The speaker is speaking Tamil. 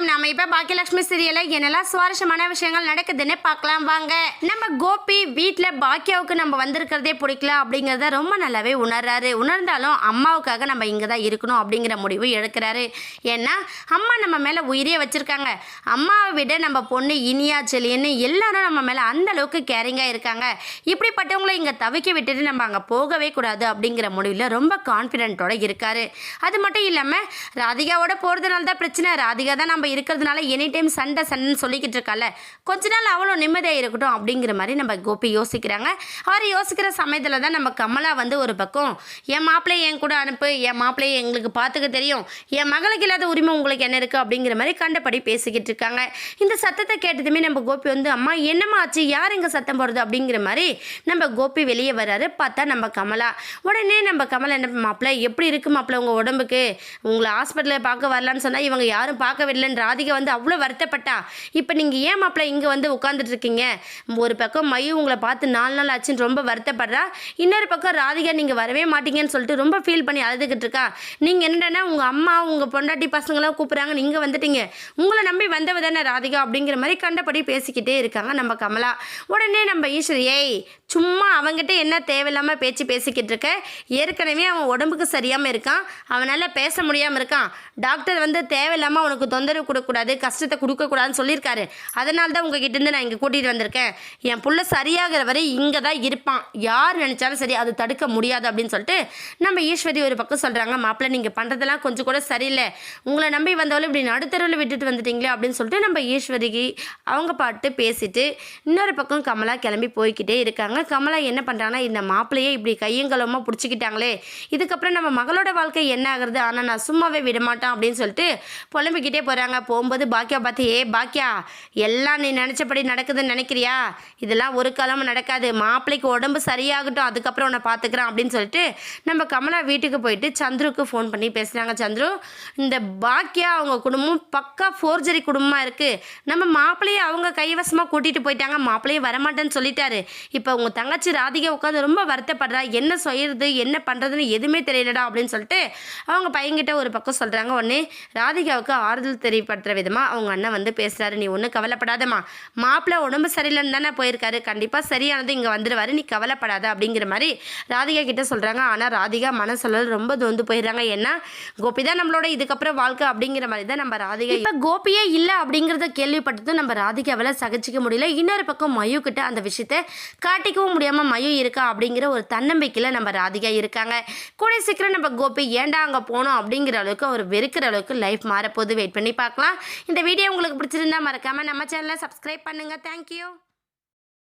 வணக்கம். நாம இப்ப பாக்கியலட்சுமி சீரியல்ல என்னெல்லாம் சுவாரஸ்யமான விஷயங்கள் நடக்குதுன்னு பார்க்கலாம் வாங்க. நம்ம கோபி வீட்டுல பாக்கியாவுக்கு நம்ம வந்திருக்கிறதே பிடிக்கல அப்படிங்கறத ரொம்ப நல்லாவே உணர்றாரு. உணர்ந்தாலும் அம்மாவுக்காக நம்ம இங்கதான் இருக்கணும் அப்படிங்கிற முடிவு எடுக்கிறாரு. ஏன்னா அம்மா நம்ம மேல உயிரே வச்சிருக்காங்க. அம்மாவை விட நம்ம பொண்ணு இனியா செலின்னு எல்லாரும் நம்ம மேல அந்த அளவுக்கு கேரிங்கா இருக்காங்க. இப்படிப்பட்டவங்களை இங்க தவிக்க விட்டுட்டு நம்ம அங்க போகவே கூடாது அப்படிங்கிற முடிவுல ரொம்ப கான்பிடென்ட்டோட இருக்காரு. அது மட்டும் இல்லாம ராதிகாவோட போறதுனால தான் பிரச்சனை. ராதிகா தான் நம்ம இருக்கிறதுனால எனி டைம் சண்டைன்னு சொல்லிக்கிட்டு இருக்கால, கொஞ்ச நாள் அவளும் நிம்மதியாக இருக்கட்டும் அப்படிங்கிற மாதிரி நம்ம கோபி யோசிக்கிறாங்க. அவர் யோசிக்கிற சமயத்தில் தான் நம்ம கமலா வந்து ஒரு பக்கம் என் மாப்பிள்ளையை என் கூட அனுப்பு, என் மாப்பிள்ளையை எங்களுக்கு பார்த்துக்க தெரியும், என் மகளுக்கு இல்லாத உரிமை உங்களுக்கு என்ன இருக்குது அப்படிங்கிற மாதிரி கண்டபடி பேசிக்கிட்டு இருக்காங்க. இந்த சத்தத்தை கேட்டதுமே நம்ம கோபி வந்து அம்மா என்னம்மா ஆச்சு, யார் இங்கே சத்தம் போடுறது அப்படிங்கிற மாதிரி நம்ம கோபி வெளியே வர்றாரு. பார்த்தா நம்ம கமலா. உடனே நம்ம கமலா என்ன, மாப்பிள்ளை எப்படி இருக்கு மாப்பிள்ளை உங்கள் உடம்புக்கு, உங்களை ஹாஸ்பிட்டலில் பார்க்க வரலான்னு சொன்னால் இவங்க யாரும் பார்க்க விடலன்னு ராதிகா வந்து அவ்வளோ வருத்தப்பட்டா. இப்போ நீங்கள் ஏன் மாப்பிள்ளை இங்கே வந்து உட்காந்துட்டு இருக்கீங்க? ஒரு பக்கம் மையும் உங்களை பார்த்து 4 நாள் ஆச்சுன்னு ரொம்ப வருத்தப்படுறா. இன்னொரு பக்கம் ராதிகா நீங்கள் வரவே மாட்டீங்கன்னு சொல்லிட்டு ரொம்ப ஃபீல் பண்ணி அழுதுகிட்டு இருக்கா. நீங்கள் என்னடனா உங்கள் அம்மா உங்கள் பொண்டாட்டி பசங்களாம் கூப்பிட்றாங்க, நீங்கள் வந்துட்டீங்க, உங்களை நம்பி வந்தவ தானே ராதிகா அப்படிங்கிற மாதிரி கண்டபடி பேசிக்கிட்டே இருக்காங்க நம்ம கமலா. உடனே நம்ம ஈஸ்வரி, ஏய் சும்மா அவங்ககிட்ட என்ன தேவையில்லாமல் பேசிக்கிட்டு இருக்க, ஏற்கனவே அவன் உடம்புக்கு சரியாமல் இருக்கான், அவனால் பேச முடியாமல் இருக்கான், டாக்டர் வந்து தேவையில்லாமல் அவனுக்கு தொந்தரவு கொடுக்கக்கூடாது, கஷ்டத்தை கொடுக்கக்கூடாதுன்னு சொல்லியிருக்காரு, அதனால தான் உங்ககிட்டேருந்து நான் இங்கே கூட்டிகிட்டு வந்திருக்கேன், என் புள்ள சரியாகிற வரை இங்கே தான் இருப்பான், யார் நினச்சாலும் சரி அது தடுக்க முடியாது அப்படின்னு சொல்லிட்டு நம்ம ஈஸ்வரி ஒரு பக்கம் சொல்கிறாங்க. மாப்பிள்ளை நீங்கள் பண்ணுறதெல்லாம் கொஞ்சம் கூட சரியில்லை, உங்களை நம்பி வந்தவளும் இப்படி நடுத்தருவில் விட்டுட்டு வந்துட்டீங்களே அப்படின்னு சொல்லிட்டு நம்ம ஈஸ்வரிக்கு அவங்க பாட்டு பேசிட்டு இன்னொரு பக்கம் கமலா கிளம்பி போய்கிட்டே இருக்காங்க. கமலா என்ன பண்ணுறாங்கன்னா, இந்த மாப்பிள்ளையே இப்படி கையங்கலமாக பிடிச்சிக்கிட்டாங்களே, இதுக்கப்புறம் நம்ம மகளோட வாழ்க்கை என்ன ஆகுறது, ஆனால் நான் சும்மாவே விடமாட்டேன் அப்படின்னு சொல்லிட்டு புலம்பிக்கிட்டே போகிறாங்க. போகும்போது பாக்கியா பார்த்து, ஏ பாக்கியா எல்லாம் நீ நினச்சபடி நடக்குதுன்னு நினைக்கிறியா, இதெல்லாம் ஒரு காலமும் நடக்காது, மாப்பிள்ளைக்கு உடம்பு சரியாகட்டும் அதுக்கப்புறம் உன்னை பார்த்துக்கிறேன் அப்படின்னு சொல்லிட்டு நம்ம கமலா வீட்டுக்கு போயிட்டு சந்துருக்கு ஃபோன் பண்ணி பேசுகிறாங்க. சந்துரு, இந்த பாக்கியா அவங்க குடும்பம் பக்கா ஃபோர்ஜரி குடும்பமாக இருக்குது, நம்ம மாப்பிள்ளையை அவங்க கைவசமாக கூட்டிகிட்டு போயிட்டாங்க, மாப்பிள்ளையை வரமாட்டேன்னு சொல்லிட்டாரு, இப்போ உங்கள் தங்கச்சி ராதிகா உட்காந்து ரொம்ப வருத்தப்படுறா, என்ன செய்யறது என்ன பண்ணுறதுன்னு எதுவுமே தெரியலடா அப்படின்னு சொல்லிட்டு அவங்க பையன்கிட்ட ஒரு பக்கம் சொல்கிறாங்க. உடனே ராதிகாவுக்கு ஆறுதல் தெரியப்படுத்துகிற விதமாக அவங்க அண்ணன் வந்து பேசுகிறாரு. நீ ஒன்றும் கவலைப்படாதம்மா, மாப்பிள்ளை உடம்பு சரியில்லைன்னு தானே போயிருக்காரு, கண்டிப்பாக சரியானது இங்கே வந்துடுவார், நீ கவலைப்படாத அப்படிங்கிற மாதிரி ராதிகா கிட்ட சொல்கிறாங்க. ஆனால் ராதிகா மனசளவில் ரொம்ப தொந்து போயிடுறாங்க. ஏன்னா கோபி தான் நம்மளோட இதுக்கப்புறம் வாழ்க்கை அப்படிங்கிற மாதிரி தான் நம்ம ராதிகா. இப்போ கோபியே இல்லை அப்படிங்கிறத கேள்விப்பட்டதும் நம்ம ராதிகாவில் சகிச்சிக்க முடியல. இன்னொரு பக்கம் மயு கிட்ட அந்த விஷயத்தை காட்டிக்கவும் முடியாமல் மயு இருக்கா அப்படிங்கிற ஒரு தன்னம்பிக்கையில் நம்ம ராதிகா இருக்காங்க. கூட சீக்கிரம் நம்ம கோபி ஏண்டா அங்கே போனோம் அப்படிங்கிற அளவுக்கு அவர் வெறுக்கிற அளவுக்கு லைஃப் மாறப்போது. வெயிட் பண்ணி பார்க்கலாம். இந்த வீடியோ உங்களுக்கு பிடிச்சிருந்தா மறக்காமல் நம்ம சேனலை சப்ஸ்கிரைப் பண்ணுங்கள். தேங்க்யூ.